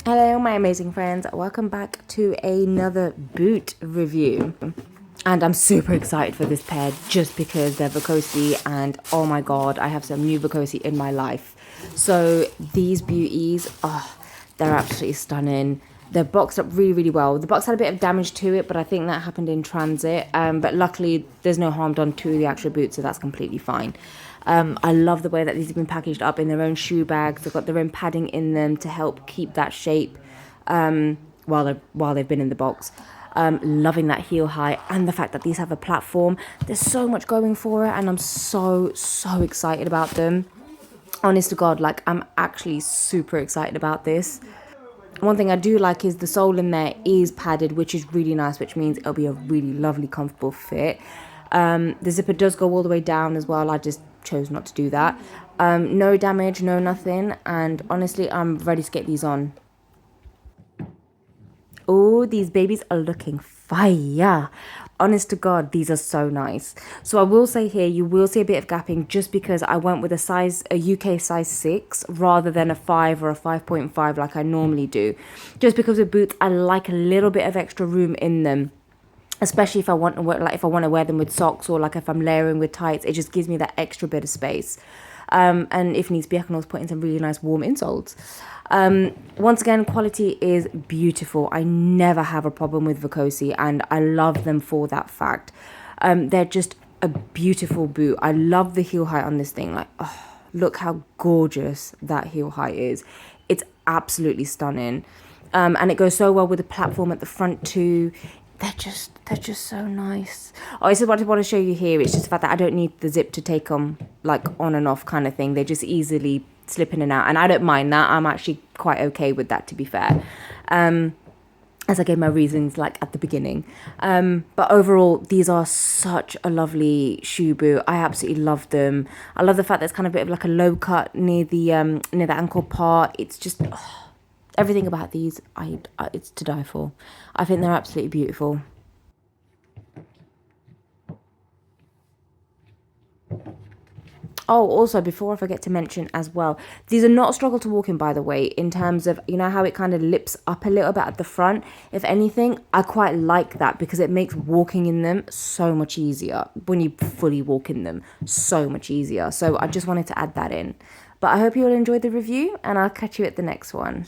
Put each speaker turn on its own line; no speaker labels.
Hello my amazing friends, welcome back to another boot review, and I'm super excited for this pair just because they're Vocosi and oh my god, I have some new Vocosi in my life. So these beauties, they're absolutely stunning. They're boxed up really well. The box had a bit of damage to it, but I think that happened in transit, but luckily there's no harm done to the actual boot, so that's completely fine. I love the way that these have been packaged up in their own shoe bags. They've got their own padding in them to help keep that shape while they've been in the box. Loving that heel height and the fact that these have a platform. There's so much going for it, and I'm so excited about them. Honest to God, like I'm actually super excited about this. One thing I do like is the sole in there is padded, which is really nice, which means it'll be a really lovely, comfortable fit. The zipper does go all the way down as well. I just chose not to do that. No damage, no nothing, and honestly, I'm ready to get these on. Oh, these babies are looking fire. Honest to God, these are so nice. So I will say here, you will see a bit of gapping just because I went with a UK size 6 rather than a 5 or a 5.5 like I normally do. Just because with boots, I like a little bit of extra room in them. Especially if I want to wear them with socks, or like if I'm layering with tights, it just gives me that extra bit of space. And if needs be, I can also put in some really nice warm insoles. Once again, quality is beautiful. I never have a problem with Vocosi, and I love them for that fact. They're just a beautiful boot. I love the heel height on this thing. Like, oh, look how gorgeous that heel height is. It's absolutely stunning. And it goes so well with the platform at the front too. They're just so nice. Oh, this is what I want to show you here. It's just the fact that I don't need the zip to take them like on and off kind of thing. They just easily slip in and out, and I don't mind that. I'm actually quite okay with that, to be fair. As I gave my reasons like at the beginning. But overall, these are such a lovely shoe boot. I absolutely love them. I love the fact that it's kind of a bit of like a low cut near the ankle part. It's just everything about these, it's to die for. I think they're absolutely beautiful. Oh, also, before I forget to mention as well, these are not a struggle to walk in, by the way, in terms of, you know, how it kind of lips up a little bit at the front. If anything, I quite like that because it makes walking in them so much easier. When you fully walk in them, so much easier. So I just wanted to add that in. But I hope you all enjoyed the review, and I'll catch you at the next one.